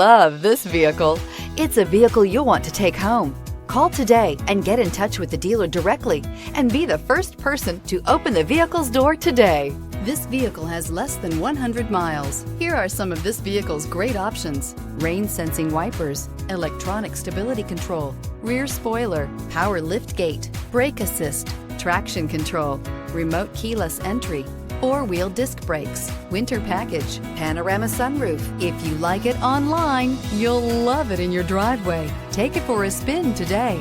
Love this vehicle. It's a vehicle you'll want to take home. Call today and get in touch with the dealer directly and be the first person to open the vehicle's door today. This vehicle has less than 100 miles. Here are some of this vehicle's great options: rain sensing wipers, electronic stability control, rear spoiler, power lift gate, brake assist, traction control, remote keyless entry, four-wheel disc brakes, winter package, panorama sunroof. If you like it online, you'll love it in your driveway. Take it for a spin today.